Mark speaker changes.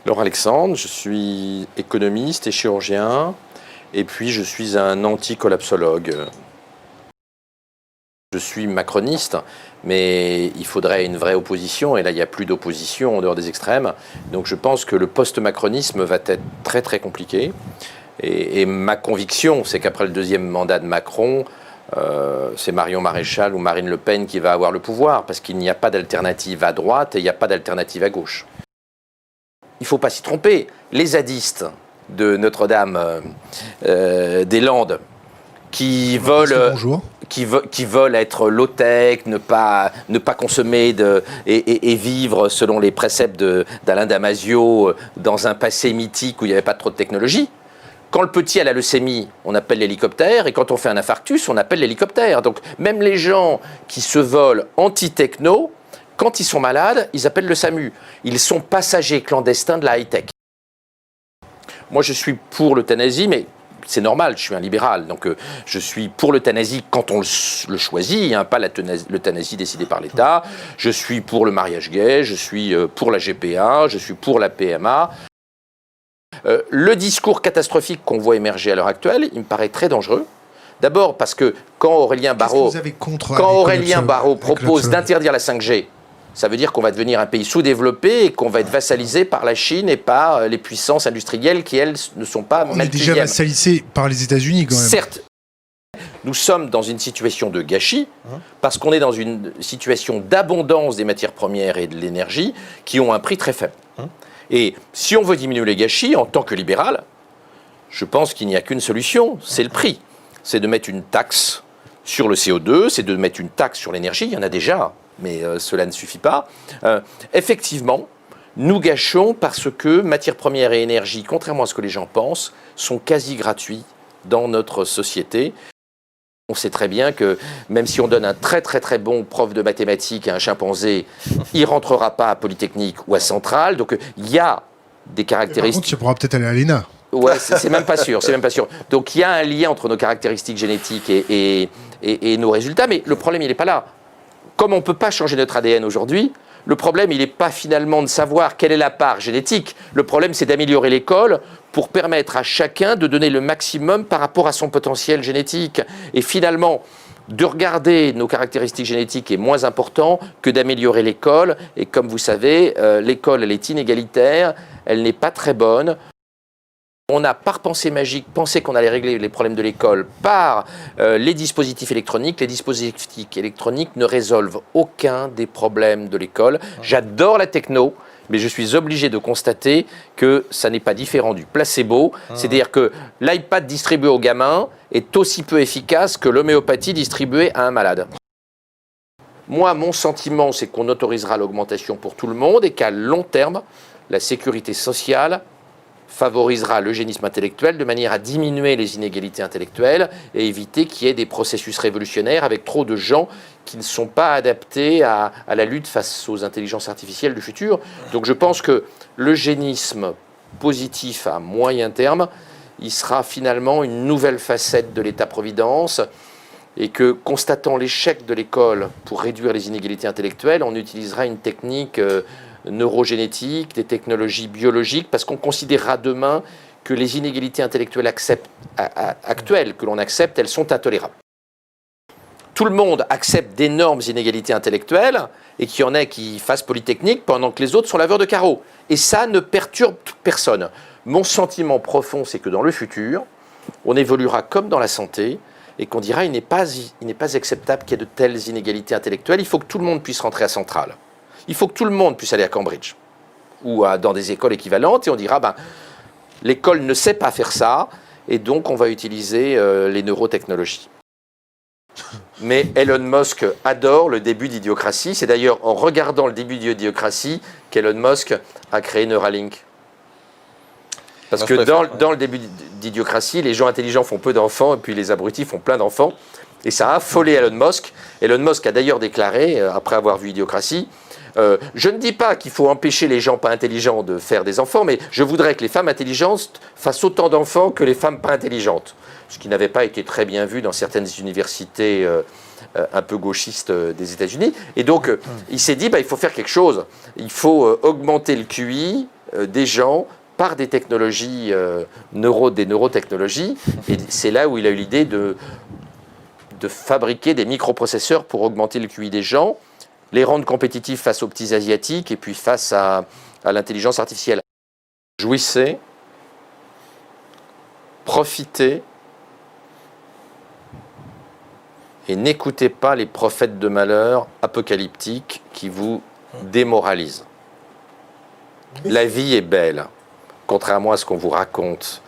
Speaker 1: Laurent Alexandre, je suis économiste et chirurgien, et puis je suis un anti-collapsologue. Je suis macroniste, mais il faudrait une vraie opposition, et là il n'y a plus d'opposition en dehors des extrêmes. Donc je pense que le post-macronisme va être très très compliqué. Et ma conviction, c'est qu'après le deuxième mandat de Macron, c'est Marion Maréchal ou Marine Le Pen qui va avoir le pouvoir, parce qu'il n'y a pas d'alternative à droite et il n'y a pas d'alternative à gauche. Il ne faut pas s'y tromper. Les zadistes de Notre-Dame-des-Landes qui veulent être low-tech, ne pas consommer et vivre selon les préceptes d'Alain Damasio dans un passé mythique où il n'y avait pas trop de technologie. Quand le petit a la leucémie, on appelle l'hélicoptère, et quand on fait un infarctus, on appelle l'hélicoptère. Donc même les gens qui se veulent anti-techno, quand ils sont malades, ils appellent le SAMU. Ils sont passagers clandestins de la high-tech. Moi, je suis pour l'euthanasie, mais c'est normal, je suis un libéral. Donc, je suis pour l'euthanasie quand on le choisit, hein, pas l'euthanasie décidée par l'État. Je suis pour le mariage gay, je suis pour la GPA, je suis pour la PMA. Le discours catastrophique qu'on voit émerger à l'heure actuelle, il me paraît très dangereux. D'abord parce que quand Aurélien Barraud propose d'interdire la 5G, ça veut dire qu'on va devenir un pays sous-développé et qu'on va être vassalisé par la Chine et par les puissances industrielles qui, elles, ne sont pas malthusiennes.
Speaker 2: On est déjà vassalisé par les États-Unis, quand même.
Speaker 1: Certes, nous sommes dans une situation de gâchis, parce qu'on est dans une situation d'abondance des matières premières et de l'énergie qui ont un prix très faible. Et si on veut diminuer les gâchis, en tant que libéral, je pense qu'il n'y a qu'une solution, c'est le prix. C'est de mettre une taxe sur le CO2, c'est de mettre une taxe sur l'énergie, il y en a déjà, mais cela ne suffit pas. Effectivement, nous gâchons parce que matières premières et énergie, contrairement à ce que les gens pensent, sont quasi gratuits dans notre société. On sait très bien que même si on donne un très très très bon prof de mathématiques à un chimpanzé, il ne rentrera pas à Polytechnique ou à Centrale. Donc il y a des caractéristiques...
Speaker 2: Par contre, ça pourra peut-être aller à l'ENA.
Speaker 1: Ouais, c'est même pas sûr, c'est même pas sûr. Donc il y a un lien entre nos caractéristiques génétiques et nos résultats, mais le problème il n'est pas là. Comme on ne peut pas changer notre ADN aujourd'hui, le problème, il n'est pas finalement de savoir quelle est la part génétique. Le problème, c'est d'améliorer l'école pour permettre à chacun de donner le maximum par rapport à son potentiel génétique. Et finalement, de regarder nos caractéristiques génétiques est moins important que d'améliorer l'école. Et comme vous savez, l'école, elle est inégalitaire, elle n'est pas très bonne. On a, par pensée magique, pensé qu'on allait régler les problèmes de l'école par les dispositifs électroniques. Les dispositifs électroniques ne résolvent aucun des problèmes de l'école. J'adore la techno, mais je suis obligé de constater que ça n'est pas différent du placebo. C'est-à-dire que l'iPad distribué aux gamins est aussi peu efficace que l'homéopathie distribuée à un malade. Moi, mon sentiment, c'est qu'on autorisera l'augmentation pour tout le monde et qu'à long terme, la sécurité sociale favorisera l'eugénisme intellectuel de manière à diminuer les inégalités intellectuelles et éviter qu'il y ait des processus révolutionnaires avec trop de gens qui ne sont pas adaptés à la lutte face aux intelligences artificielles du futur. Donc je pense que l'eugénisme positif à moyen terme, il sera finalement une nouvelle facette de l'État-providence et que, constatant l'échec de l'école pour réduire les inégalités intellectuelles, on utilisera une technique neurogénétique, des technologies biologiques, parce qu'on considérera demain que les inégalités intellectuelles actuelles que l'on accepte, elles sont intolérables. Tout le monde accepte d'énormes inégalités intellectuelles et qu'il y en ait qui fassent Polytechnique pendant que les autres sont laveurs de carreaux. Et ça ne perturbe personne. Mon sentiment profond, c'est que dans le futur, on évoluera comme dans la santé et qu'on dira il n'est pas acceptable qu'il y ait de telles inégalités intellectuelles. Il faut que tout le monde puisse rentrer à Centrale. Il faut que tout le monde puisse aller à Cambridge ou dans des écoles équivalentes et on dira l'école ne sait pas faire ça et donc on va utiliser les neurotechnologies. Mais Elon Musk adore le début d'Idiocratie. C'est d'ailleurs en regardant le début d'Idiocratie qu'Elon Musk a créé Neuralink. Parce que dans le début d'Idiocratie, les gens intelligents font peu d'enfants et puis les abrutis font plein d'enfants. Et ça a affolé Elon Musk. Elon Musk a d'ailleurs déclaré, après avoir vu Idiocratie, je ne dis pas qu'il faut empêcher les gens pas intelligents de faire des enfants, mais je voudrais que les femmes intelligentes fassent autant d'enfants que les femmes pas intelligentes. Ce qui n'avait pas été très bien vu dans certaines universités un peu gauchistes des États-Unis. Et donc, il s'est dit, il faut faire quelque chose. Il faut augmenter le QI, des gens par des technologies, des neurotechnologies. Et c'est là où il a eu l'idée de fabriquer des microprocesseurs pour augmenter le QI des gens, les rendre compétitifs face aux petits asiatiques et puis face à l'intelligence artificielle. Jouissez, profitez et n'écoutez pas les prophètes de malheur apocalyptiques qui vous démoralisent. La vie est belle, contrairement à ce qu'on vous raconte.